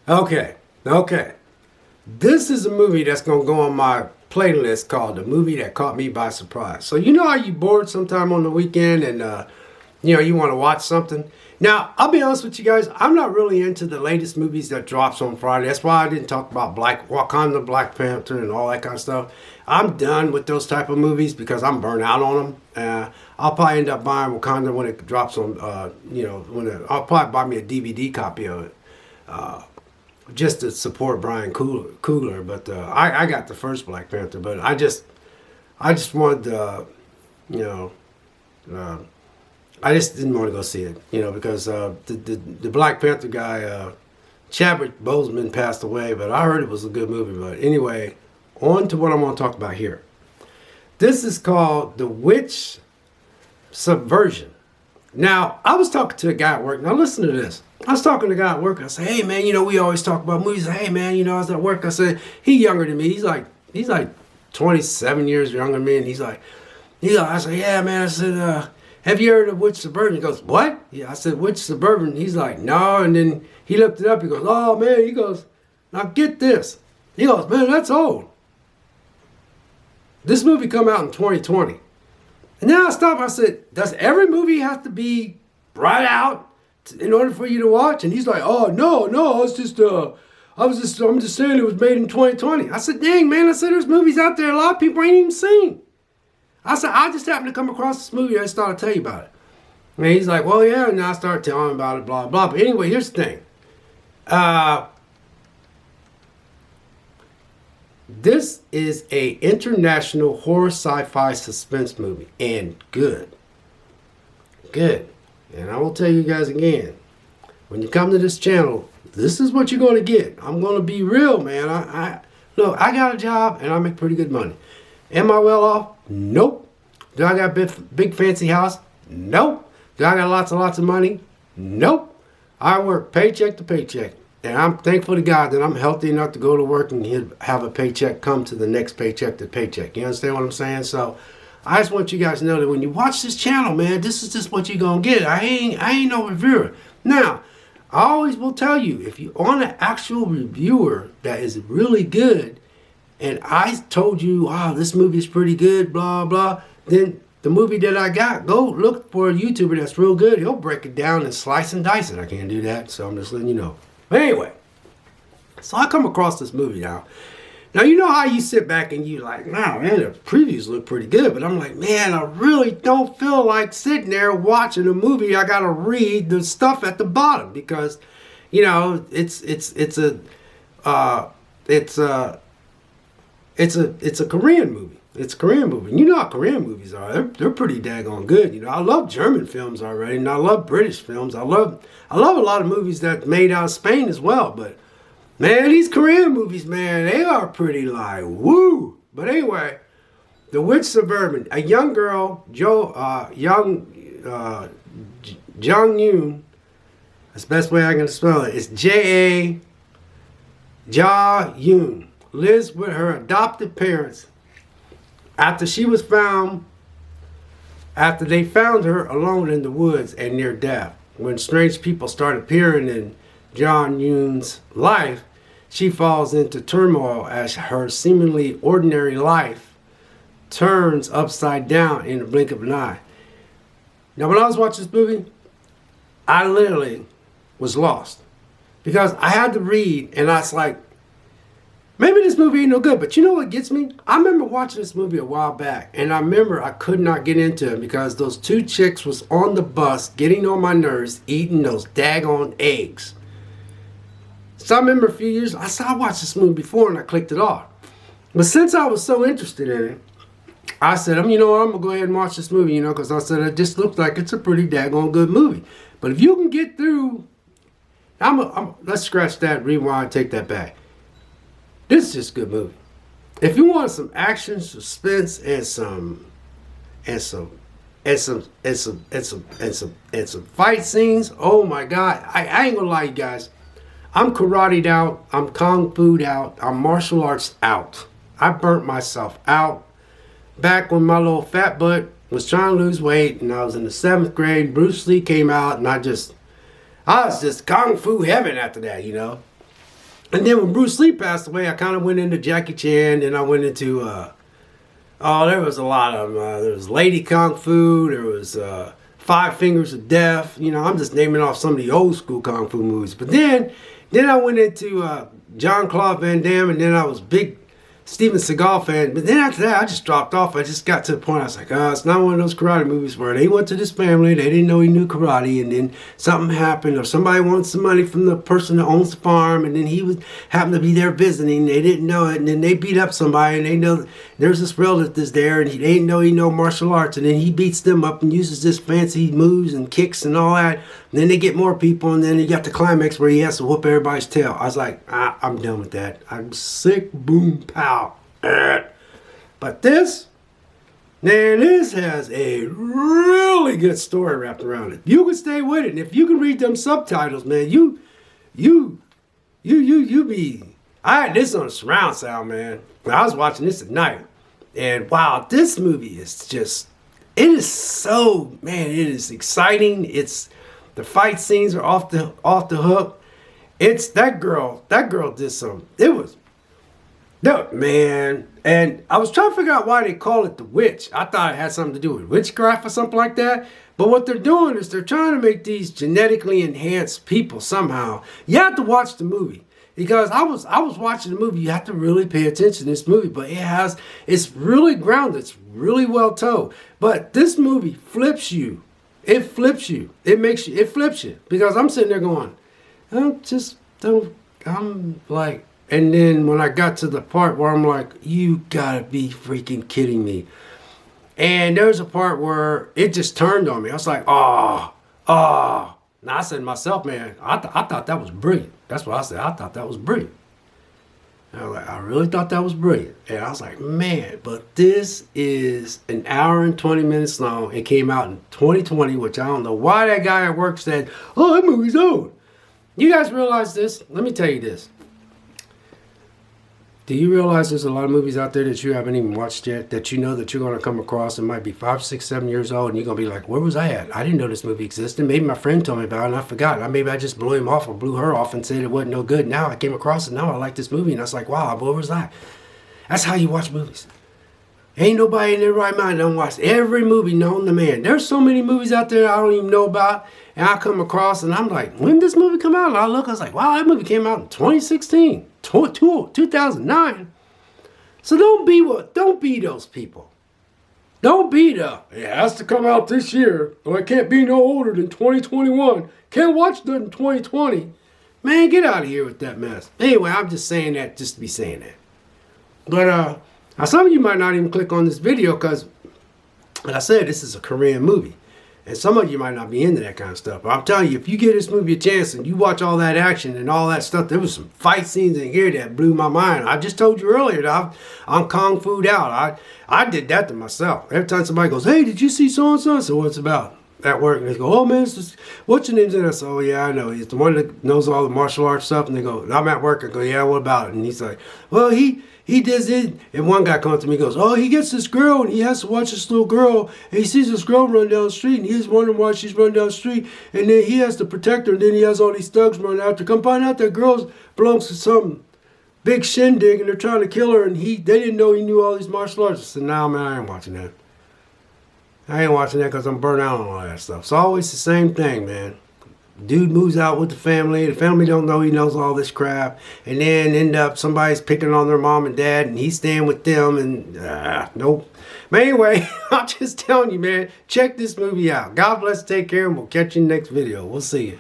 Okay, okay. This is a movie that's gonna go on my playlist called "The Movie That Caught Me by Surprise." So you know how you bored sometime on the weekend and you want to watch something. Now I'll be honest with you guys, I'm not really into the latest movies that drops on Friday. That's why I didn't talk about Black Wakanda, Black Panther, and all that kind of stuff. I'm done with those type of movies because I'm burnt out on them. I'll probably end up buying Wakanda when it drops on. I'll probably buy me a DVD copy of it. Just to support Brian Coogler. But I got the first Black Panther, but I just wanted you know, uh, I just didn't want to go see it, because the Black Panther guy, Chadwick Boseman passed away, but I heard it was a good movie. But anyway, on to what I want to talk about here. This is called The Witch Subversion. Now, I was talking to a guy at work. Now, listen to this. I was talking to a guy at work. I said, hey, man, we always talk about movies. Hey, man, I was at work. I said, he's younger than me. He's like 27 years younger than me. And I said, yeah, man. I said, have you heard of Witch Suburban? He goes, what? Yeah, I said, Witch Suburban. He's like, no. And then he looked it up. He goes, oh, man. He goes, now get this. He goes, man, that's old. This movie come out in 2020. And then I stopped. I said, does every movie have to be brought out in order for you to watch? And he's like, oh, no, I'm just saying it was made in 2020. I said, dang, man. I said, there's movies out there a lot of people ain't even seen. I said, I just happened to come across this movie. I started to tell you about it. And he's like, well, yeah. And I started telling him about it, blah, blah. But anyway, here's the thing. This is a international horror sci-fi suspense movie, and good. And I will tell you guys again, when you come to this channel, this is what you're going to get. I'm going to be real, man. Look, I got a job and I make pretty good money. Am I well off? Nope. Do I got a big fancy house? Nope. Do I got lots and lots of money? Nope. I work paycheck to paycheck. And I'm thankful to God that I'm healthy enough to go to work and have a paycheck come to the next paycheck to paycheck. You understand what I'm saying? So I just want you guys to know that when you watch this channel, man, this is just what you're going to get. I ain't no reviewer. Now, I always will tell you, if you on an actual reviewer that is really good, and I told you, wow, this movie is pretty good, blah, blah, then the movie that I got, go look for a YouTuber that's real good. He'll break it down and slice and dice it. I can't do that, so I'm just letting you know. But anyway, so I come across this movie now. Now, you know how you sit back and you like, wow, man, the previews look pretty good. But I'm like, man, I really don't feel like sitting there watching a movie. I got to read the stuff at the bottom because, it's a Korean movie. It's a Korean movie. And you know how Korean movies are. They're pretty daggone good. I love German films already, and I love British films. I love a lot of movies that made out of Spain as well. But man, these Korean movies, man, they are pretty like woo. But anyway, The Witch Suburban, a young girl, Jung Yoon. That's the best way I can spell it. It's J-A Ja Yoon. Lives with her adopted parents after they found her alone in the woods and near death. When strange people start appearing in John Yoon's life, she falls into turmoil as her seemingly ordinary life turns upside down in the blink of an eye. Now, when I was watching this movie, I literally was lost because I had to read, and I was like, maybe this movie ain't no good, but you know what gets me? I remember watching this movie a while back, and I remember I could not get into it because those two chicks was on the bus getting on my nerves, eating those daggone eggs. So I remember a few years, I watched this movie before and I clicked it off. But since I was so interested in it, I said, I'm going to go ahead and watch this movie, because I said, it just looks like it's a pretty daggone good movie. But if you can get through, let's scratch that, rewind, take that back. This is just a good movie. If you want some action, suspense, and some fight scenes, oh my God, I ain't gonna lie, you guys. I'm karate'd out, I'm kung fu'd out, I'm martial arts out. I burnt myself out back when my little fat butt was trying to lose weight, and I was in the 7th grade. Bruce Lee came out, and I was just kung fu heaven after that. And then when Bruce Lee passed away, I kind of went into Jackie Chan, and I went into there was a lot of them. There was Lady Kung Fu. There was Five Fingers of Death. You know, I'm just naming off some of the old school Kung Fu movies. But then I went into Jean-Claude Van Damme, and then I was big Steven Seagal fan. But then after that, I just dropped off. I just got to the point, I was like, it's not one of those karate movies where they went to this family, they didn't know he knew karate, and then something happened, or somebody wanted some money from the person that owns the farm, and then he happened to be there visiting, they didn't know it, and then they beat up somebody, and they know there's this relative that's there, and they didn't know he know martial arts, and then he beats them up and uses this fancy moves and kicks and all that, and then they get more people, and then he got the climax where he has to whoop everybody's tail. I was like, I'm done with that. I'm sick, boom, pow. But this, man, this has a really good story wrapped around it. You can stay with it, and if you can read them subtitles, man, you be. I had this on surround sound, man. I was watching this at night, and wow, this movie is just, it is so, man, it is exciting. It's, the fight scenes are off the hook. It's that girl did some, it was, no, man. And I was trying to figure out why they call it the witch. I thought it had something to do with witchcraft or something like that. But what they're doing is they're trying to make these genetically enhanced people somehow. You have to watch the movie. Because I was watching the movie. You have to really pay attention to this movie. But it's really grounded. It's really well told. But this movie flips you. It flips you. It flips you. Because I'm sitting there going, I'm like, and then when I got to the part where I'm like, you gotta be freaking kidding me. And there's a part where it just turned on me. I was like, oh. Now I said to myself, man, I thought that was brilliant. That's what I said. I thought that was brilliant. And I was like, I really thought that was brilliant. And I was like, man, but this is an hour and 20 minutes long. It came out in 2020, which I don't know why that guy at work said, oh, that movie's old. You guys realize this? Let me tell you this. Do you realize there's a lot of movies out there that you haven't even watched yet, that you know that you're going to come across and might be 5, 6, 7 years old, and you're going to be like, where was I at? I didn't know this movie existed. Maybe my friend told me about it and I forgot. Maybe I just blew him off or blew her off and said it wasn't no good. Now I came across it. Now I like this movie. And I was like, wow, where was I? That's how you watch movies. Ain't nobody in their right mind don't watch every movie known to man. There's so many movies out there I don't even know about. And I come across and I'm like, when did this movie come out? And I look, I was like, wow, that movie came out in 2016, 2009. So don't be those people. Don't be it has to come out this year, or it can't be no older than 2021. Can't watch that in 2020. Man, get out of here with that mess. Anyway, I'm just saying that just to be saying that. But now some of you might not even click on this video because, like I said, this is a Korean movie. And some of you might not be into that kind of stuff. But I'm telling you, if you give this movie a chance and you watch all that action and all that stuff, there was some fight scenes in here that blew my mind. I just told you earlier that I'm kung fu'd out. I did that to myself. Every time somebody goes, hey, did you see so-and-so? So what's about? At work. And they go, oh, man, what's your name? And I say, oh, yeah, I know. He's the one that knows all the martial arts stuff. And they go, I'm at work. I go, yeah, what about it? And he's like, well, he does it. And one guy comes to me and goes, oh, he gets this girl and he has to watch this little girl. And he sees this girl run down the street and he's wondering why she's running down the street. And then he has to protect her. And then he has all these thugs running after. Come find out that girl belongs to some big shindig and they're trying to kill her. And they didn't know he knew all these martial arts. I said, nah, man, I ain't watching that. I ain't watching that because I'm burnt out on all that stuff. It's always the same thing, man. Dude moves out with the family don't know he knows all this crap, and then end up somebody's picking on their mom and dad, and he's staying with them, and nope. But anyway, I'm just telling you, man, check this movie out. God bless, take care, and we'll catch you in the next video. We'll see you.